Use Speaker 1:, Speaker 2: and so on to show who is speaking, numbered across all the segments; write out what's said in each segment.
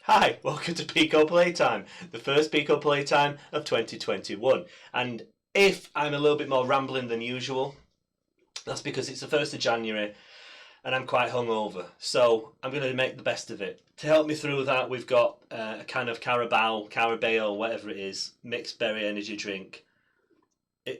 Speaker 1: Hi, welcome to Pico Playtime, the first Pico Playtime of 2021. And if I'm a little bit more rambling than usual, that's because it's the 1st of January and I'm quite hungover. So I'm going to make the best of it. To help me through that, we've got a kind of Carabao, whatever it is, mixed berry energy drink.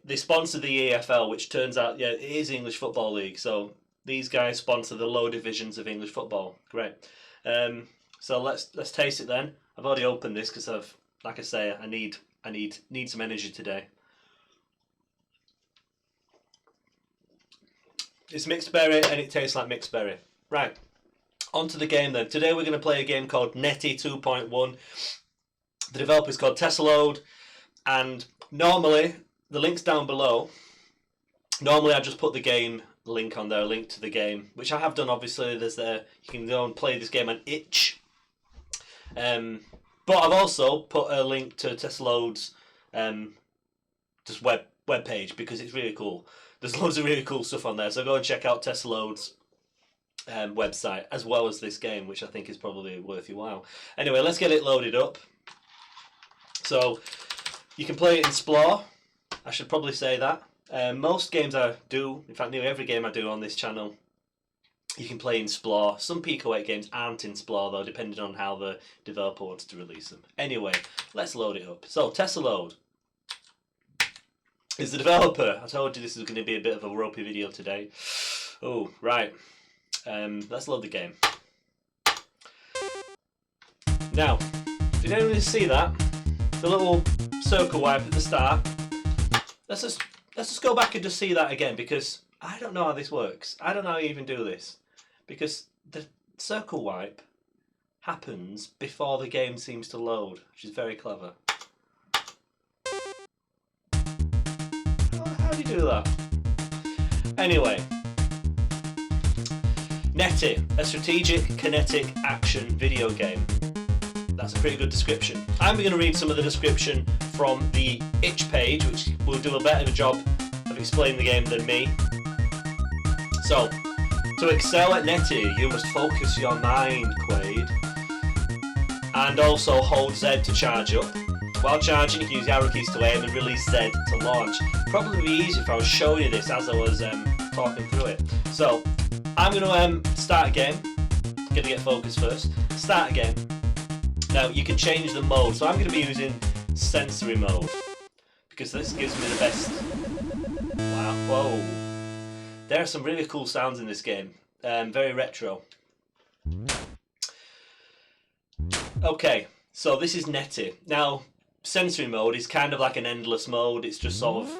Speaker 1: They sponsor the EFL, which turns out, yeah, it is English Football League. So these guys sponsor the low divisions of English football. Great. So let's taste it then. I've already opened this because like I say, I need some energy today. It's mixed berry and it tastes like mixed berry. Right, on to the game then. Today we're going to play a game called Netty 2.1. The developer's called Tesselode, and normally the link's down below. Normally I just put the game link on there, link to the game, which I have done. Obviously, you can go and play this game on itch. But I've also put a link to Tesselode's just web page because it's really cool. There's loads of really cool stuff on there, so go and check out Tesselode's website as well as this game, which I think is probably worth your while. Anyway, let's get it loaded up. So you can play it in Explore. I should probably say that. Most games I do, in fact nearly every game I do on this channel, you can play in Explore. Some Pico 8 games aren't in Explore though, depending on how the developer wants to release them. Anyway, let's load it up. So, Tesselode is the developer. I told you this is going to be a bit of a ropey video today. Oh, right. Let's load the game. Now, did anyone see that? The little circle wipe at the start. Let's just go back and just see that again, because I don't know how this works. I don't know how you even do this. Because the circle wipe happens before the game seems to load, which is very clever. How do you do that? Anyway, Netty, a strategic kinetic action video game. That's a pretty good description. I'm going to read some of the description from the itch page, which will do a better job of explaining the game than me. So, to excel at Netty, you must focus your mind, Quaid, and also hold Z to charge up. While charging, you can use the arrow keys to aim and release Z to launch. Probably be easier if I was showing you this as I was talking through it. So, I'm going to start a game. Going to get focused first. Start a game. Now, you can change the mode, so I'm going to be using sensory mode, because this gives me the best. Wow, whoa. There are some really cool sounds in this game, very retro. Okay, so this is Netty. Now, sensory mode is kind of like an endless mode. It's just sort of,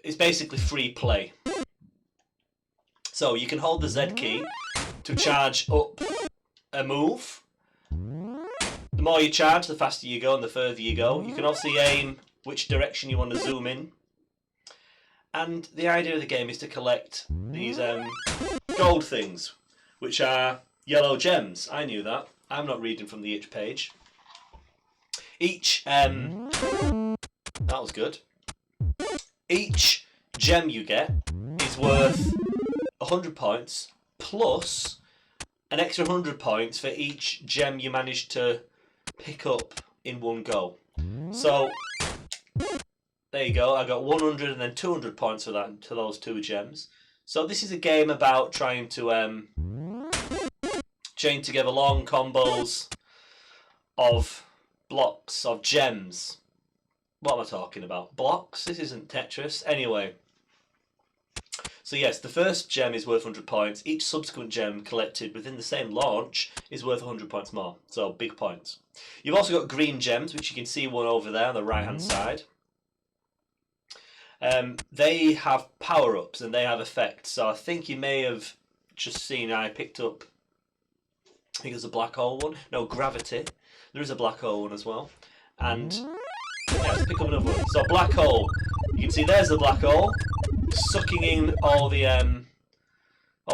Speaker 1: it's basically free play. So you can hold the Z key to charge up a move. The more you charge, the faster you go and the further you go. You can obviously aim which direction you want to zoom in. And the idea of the game is to collect these gold things, which are yellow gems. I knew that. I'm not reading from the itch page. Each, that was good. Each gem you get is worth 100 points, plus an extra 100 points for each gem you manage to pick up in one go. So, there you go, I got 100 and then 200 points for that, to those two gems. So this is a game about trying to chain together long combos of blocks, of gems. What am I talking about? Blocks? This isn't Tetris. Anyway. So yes, the first gem is worth 100 points. Each subsequent gem collected within the same launch is worth 100 points more. So big points. You've also got green gems, which you can see one over there on the right hand side. They have power-ups and they have effects. So I think you may have just seen I picked up, I think there's a black hole one. No, gravity. There is a black hole one as well. And yeah, let's pick up another one. So black hole. You can see there's the black hole, sucking in all the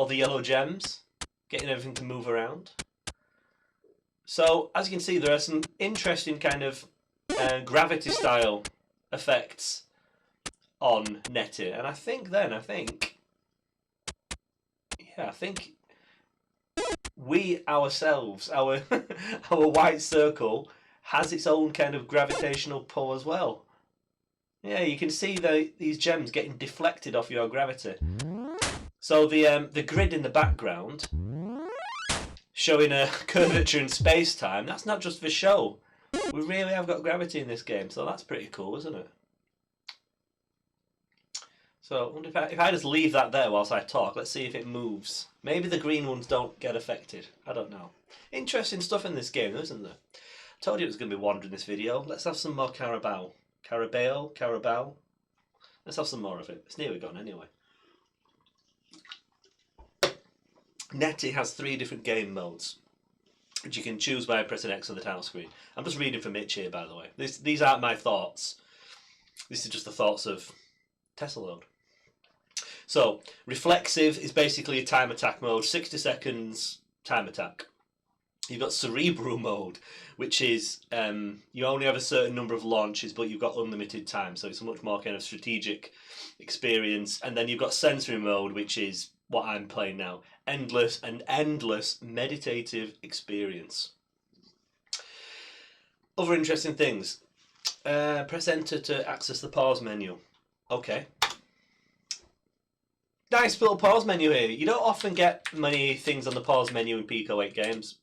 Speaker 1: yellow gems, getting everything to move around. So as you can see, there are some interesting kind of gravity style effects on Netty, and I think we ourselves, our our white circle, has its own kind of gravitational pull as well. Yeah, you can see these gems getting deflected off your gravity. So the grid in the background showing a curvature in space-time, that's not just for show. We really have got gravity in this game, so that's pretty cool, isn't it? So I wonder if I just leave that there whilst I talk, let's see if it moves. Maybe the green ones don't get affected. I don't know. Interesting stuff in this game, isn't there? I told you it was going to be wandering this video. Let's have some more Carabao. Carabao. Let's have some more of it. It's nearly gone anyway. Netty has 3 different game modes, which you can choose by pressing X on the title screen. I'm just reading from Mitch here, by the way. These aren't my thoughts. This is just the thoughts of Tesselode. So, reflexive is basically a time attack mode, 60 seconds time attack. You've got cerebral mode, which is you only have a certain number of launches, but you've got unlimited time, so it's a much more kind of strategic experience. And then you've got sensory mode, which is what I'm playing now, endless meditative experience. Other interesting things. Press enter to access the pause menu. Okay. Nice little pause menu here. You don't often get many things on the pause menu in Pico 8 games.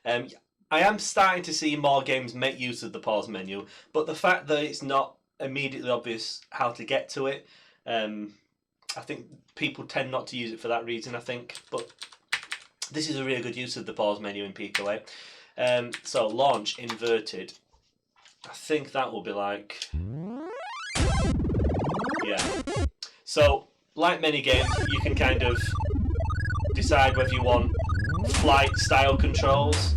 Speaker 1: I am starting to see more games make use of the pause menu, but the fact that it's not immediately obvious how to get to it, I think people tend not to use it for that reason, I think. But this is a really good use of the pause menu in Pico 8. So launch inverted. I think that will be like... Yeah. So, like many games, you can kind of decide whether you want flight style controls,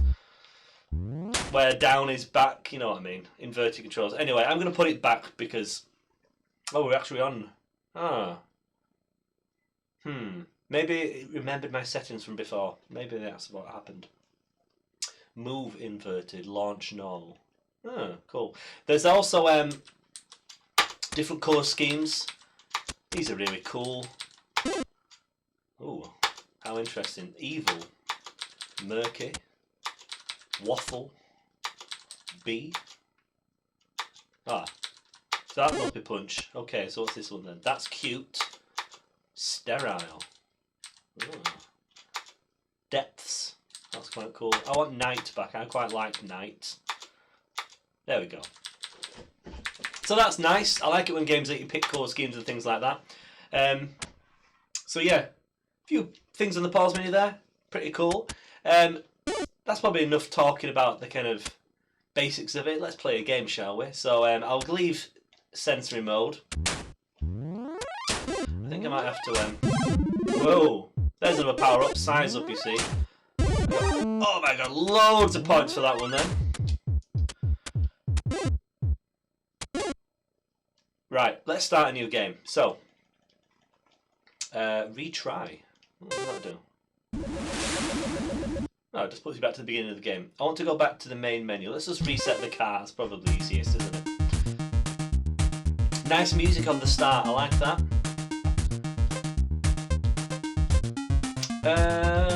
Speaker 1: where down is back, you know what I mean, inverted controls. Anyway, I'm going to put it back because, oh, we're actually on, maybe it remembered my settings from before, maybe that's what happened. Move inverted, launch normal. Cool. There's also different colour schemes. These are really cool. Ooh, how interesting. Evil, murky, waffle, bee. So that must be punch. Okay, so what's this one then? That's cute. Sterile. Ooh. Depths. That's quite cool. I want night back. I quite like night. There we go. So that's nice. I like it when games let you pick colour schemes and things like that. So yeah, a few things on the pause menu there. Pretty cool. That's probably enough talking about the kind of basics of it. Let's play a game, shall we? So I'll leave sensory mode. I think I might have to... Whoa! There's another power up. Size up, you see. Oh my god, loads of points for that one then. Right, let's start a new game. So, retry. What does that do? Oh, it just puts you back to the beginning of the game. I want to go back to the main menu. Let's just reset the car. It's probably easiest, isn't it? Nice music on the start. I like that.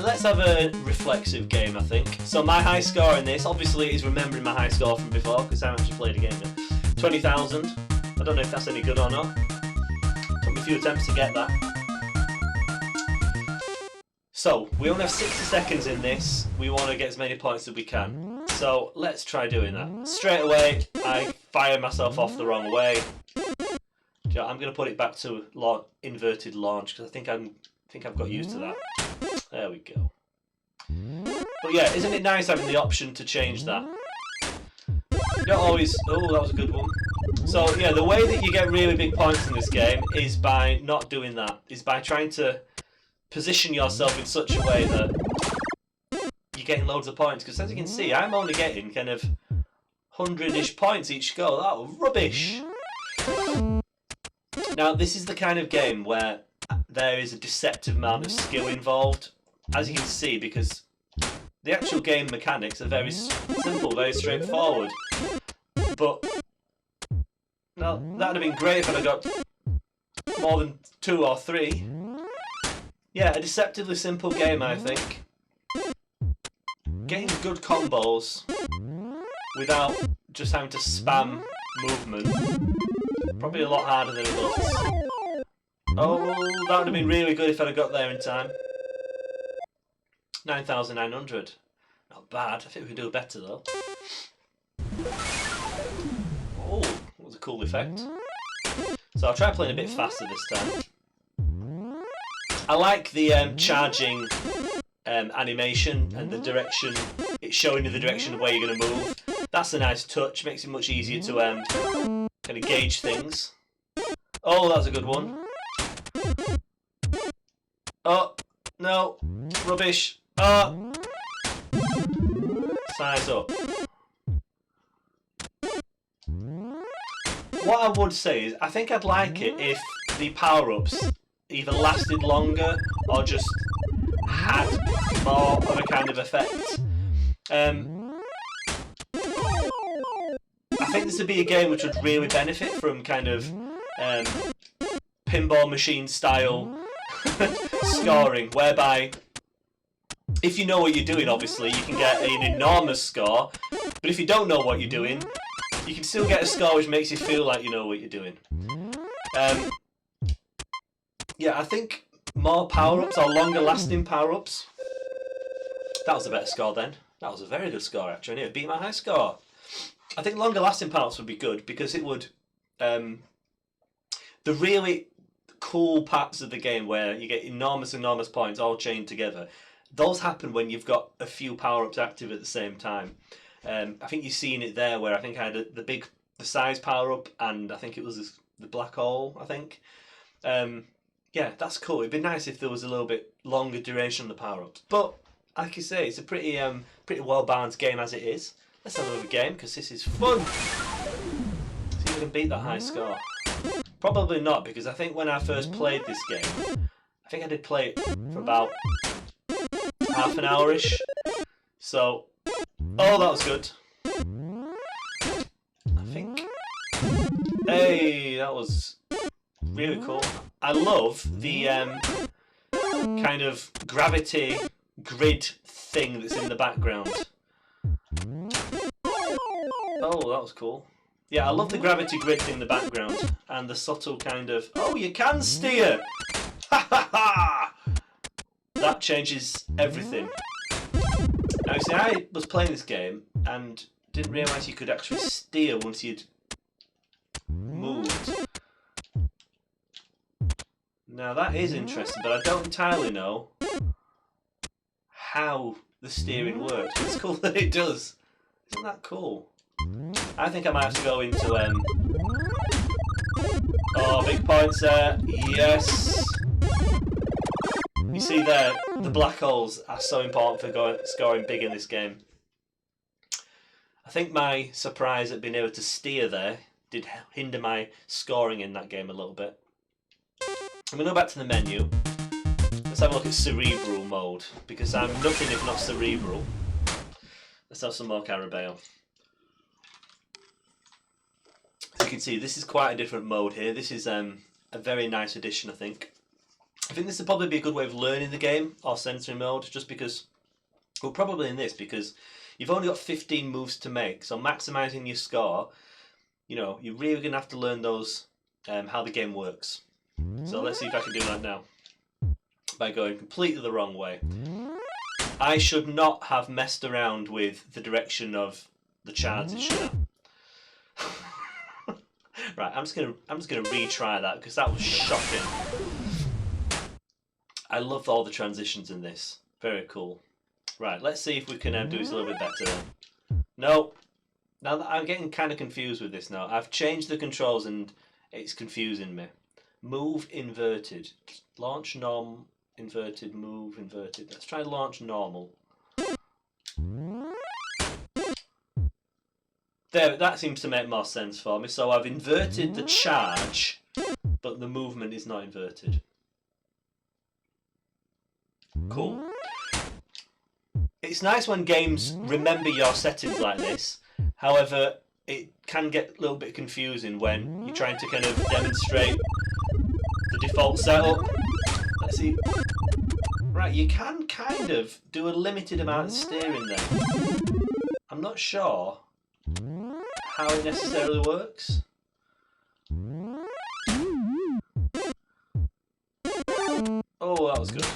Speaker 1: Let's have a reflexive game, I think. So my high score in this, obviously, is remembering my high score from before, because I haven't actually played a game yet. 20,000. I don't know if that's any good or not. Took me a few attempts to get that. So, we only have 60 seconds in this. We want to get as many points as we can. So, let's try doing that. Straight away, I fire myself off the wrong way. I'm going to put it back to inverted launch, because I think I've got used to that. There we go. But yeah, isn't it nice having the option to change that? You don't always... Oh, that was a good one. So, yeah, the way that you get really big points in this game is by not doing that. Is by trying to position yourself in such a way that you're getting loads of points. Because as you can see, I'm only getting kind of 100-ish points each go. That was rubbish. Now, this is the kind of game where there is a deceptive amount of skill involved. As you can see, because the actual game mechanics are very simple, very straightforward. But... Now, that would have been great if I'd got more than 2 or 3. Yeah, a deceptively simple game, I think. getting good combos without just having to spam movement, probably a lot harder than it looks. Oh, that would have been really good if I'd have got there in time. 9,900. Not bad. I think we can do better though. Oh, that was a cool effect. So I'll try playing a bit faster this time. I like the charging animation and the direction. It's showing you the direction of where you're going to move. That's a nice touch. Makes it much easier to kind of gauge things. Oh, that was a good one. Oh, no. Rubbish. Oh. Size up. What I would say is, I think I'd like it if the power-ups either lasted longer or just had more of a kind of effect. I think this would be a game which would really benefit from kind of pinball machine style scoring, whereby if you know what you're doing, obviously you can get an enormous score, but if you don't know what you're doing, you can still get a score which makes you feel like you know what you're doing. Yeah, I think more power-ups or longer lasting power-ups. That was a better score then. That was a very good score actually. It beat my high score. I think longer lasting power-ups would be good because it would... the really cool parts of the game where you get enormous points all chained together, those happen when you've got a few power-ups active at the same time. I think you've seen it there where I think I had the size power-up and I think it was the black hole, I think. Yeah, that's cool. It'd be nice if there was a little bit longer duration on the power-ups. But, like you say, it's a pretty well-balanced game as it is. Let's have another game, because this is fun! See if we can beat that high score. Probably not, because I think when I first played this game, I think I did play it for about half an hour-ish. So, oh, that was good. I think... Hey, that was really cool. I love the kind of gravity grid thing that's in the background. Oh, that was cool. Yeah, I love the gravity grid thing in the background and the subtle kind of, oh, you can steer! Ha ha ha! That changes everything. Now, you see, I was playing this game and didn't realise you could actually steer once you'd moved. Now that is interesting, but I don't entirely know how the steering works. But it's cool that it does. Isn't that cool? I think I might have to go into oh, big points there. Yes. You see there, the black holes are so important for scoring big in this game. I think my surprise at being able to steer there did hinder my scoring in that game a little bit. I'm going to go back to the menu. Let's have a look at cerebral mode, because I'm nothing if not cerebral. Let's have some more Carabao. As you can see, this is quite a different mode here. This is a very nice addition, I think. I think this would probably be a good way of learning the game, or sensory mode, just because, well, probably in this, because you've only got 15 moves to make, so maximising your score, you know, you're really going to have to learn those, how the game works. So let's see if I can do that now. By going completely the wrong way. I should not have messed around with the direction of the charts, should I? Right, I'm just gonna retry that because that was shocking. I love all the transitions in this. Very cool. Right, let's see if we can do this a little bit better then. No. Now that I'm getting kind of confused with this now. I've changed the controls and it's confusing me. Move inverted. Launch norm inverted, move inverted. Let's try launch normal. There, that seems to make more sense for me. So I've inverted the charge, but the movement is not inverted. Cool. It's nice when games remember your settings like this. However, it can get a little bit confusing when you're trying to kind of demonstrate the default setup. Let's see. Right, you can kind of do a limited amount of steering there. I'm not sure how it necessarily works. Oh, that was good.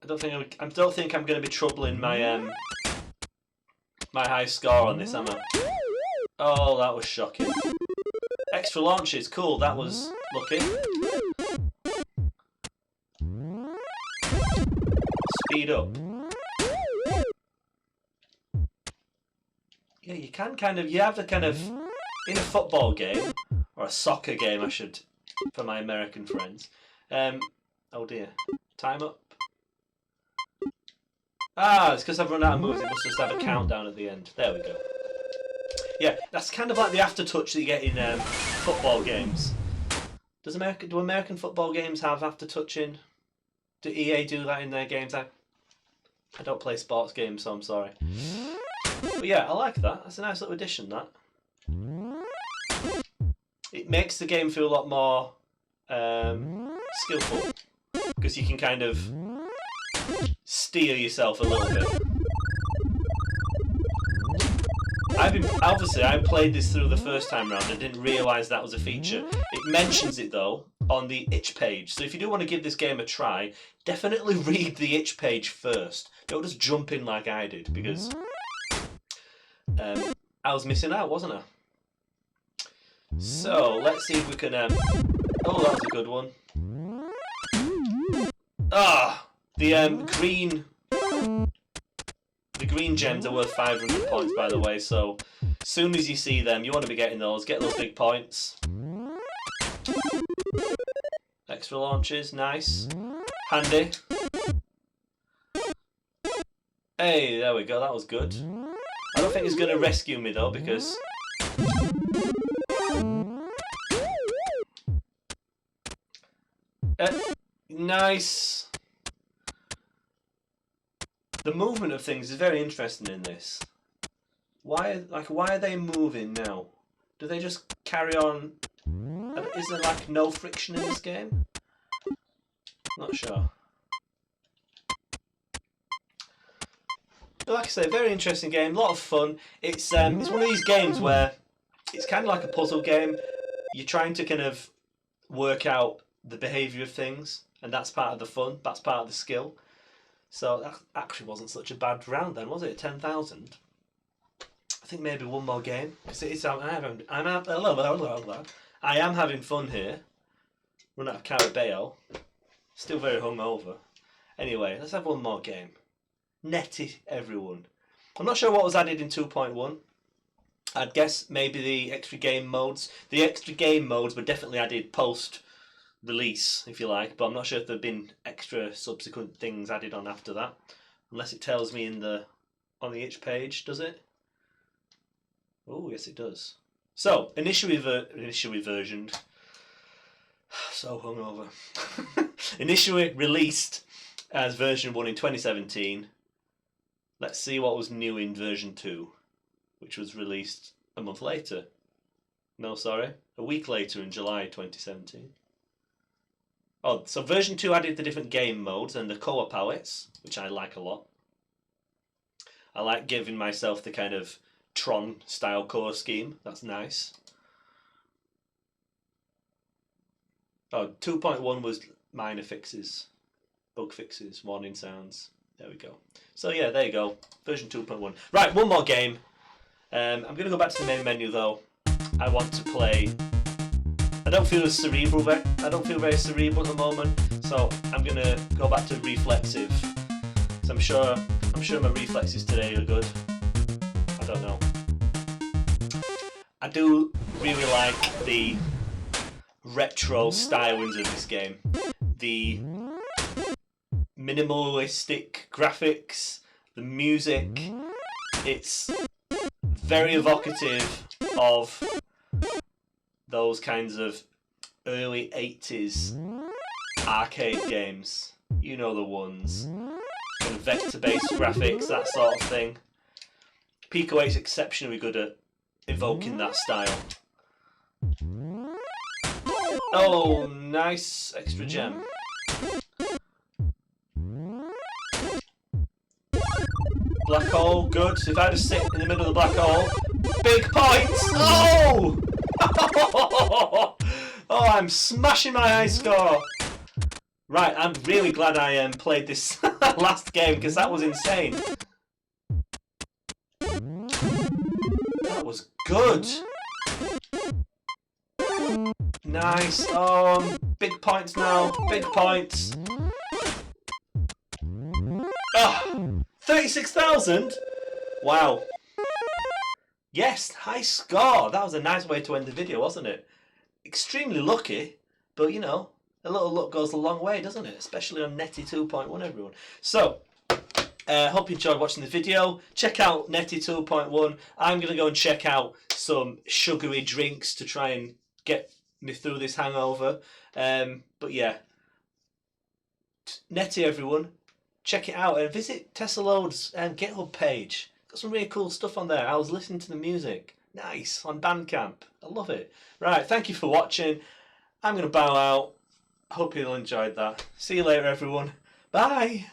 Speaker 1: I don't think I'm going to be troubling my my high score on this, am I? Oh, that was shocking. Extra launches, cool. That was lucky. Speed up. Yeah, you can kind of. You have to kind of in a football game or a soccer game, I should, for my American friends. Oh dear, time up. Ah, it's because I've run out of moves. It must just have a countdown at the end. There we go. Yeah, that's kind of like the aftertouch that you get in football games. Do American football games have aftertouching? Do EA do that in their games? I don't play sports games, so I'm sorry. But yeah, I like that. That's a nice little addition, that. It makes the game feel a lot more skillful. Because you can kind of steer yourself a little bit. Obviously, I played this through the first time round and didn't realise that was a feature. It mentions it though on the itch page. So if you do want to give this game a try, definitely read the itch page first. Don't just jump in like I did, because I was missing out, wasn't I? So let's see if we can. Oh, that was a good one. Ah, the green gems are worth 500 points, by the way. So as soon as you see them, you want to be getting those. Get those big points. Extra launches, nice, handy. Hey, there we go. That was good. I don't think it's going to rescue me though, because nice. The movement of things is very interesting in this. Why are they moving now? Do they just carry on? Is there like no friction in this game? Not sure. But like I say, very interesting game, a lot of fun. It's one of these games where it's kind of like a puzzle game. You're trying to kind of work out the behaviour of things, and that's part of the fun. That's part of the skill. So that actually wasn't such a bad round then, was it? 10,000. I think maybe one more game. I am having fun here. Run out of Carabao. Still very hungover. Anyway, let's have one more game. Netty, everyone. I'm not sure what was added in 2.1. I'd guess maybe the extra game modes. The extra game modes were definitely added post-release, if you like, but I'm not sure if there have been extra subsequent things added on after that. Unless it tells me on the itch page, does it? Oh, yes it does. So, initially versioned. So hungover. Initially released as version 1 in 2017. Let's see what was new in version 2, which was released a month later. No, sorry, a week later in July 2017. Oh, so version 2 added the different game modes and the co-op palettes, which I like a lot. I like giving myself the kind of Tron style core scheme. That's nice. Oh, 2.1 was minor fixes, bug fixes, warning sounds. There we go. So yeah, there you go. Version 2.1. Right, one more game. I'm going to go back to the main menu though. I want to play. I don't feel very cerebral at the moment, so I'm going to go back to reflexive. So I'm sure my reflexes today are good. I don't know. I do really like the retro stylings of this game. The minimalistic graphics, the music, it's very evocative of those kinds of early 80s arcade games. You know the ones. Kind of vector-based graphics, that sort of thing. Pico 8's exceptionally good at evoking that style. Oh, nice extra gem. Black hole, good. If I just sit in the middle of the black hole, big points. Oh! Oh, I'm smashing my high score. Right, I'm really glad I played this last game because that was insane. That was good. Nice. Oh, big points now. Big points. Oh, 36,000? Wow. Yes, high score. That was a nice way to end the video, wasn't it? Extremely lucky, but you know, a little luck goes a long way, doesn't it? Especially on Netty 2.1, everyone. So, hope you enjoyed watching the video. Check out Netty 2.1. I'm going to go and check out some sugary drinks to try and get me through this hangover. But yeah, Netty, everyone. Check it out and visit Tesselode's GitHub page. Got some really cool stuff on there. I was listening to the music. Nice. On Bandcamp. I love it. Right, thank you for watching. I'm going to bow out. Hope you all enjoyed that. See you later, everyone. Bye.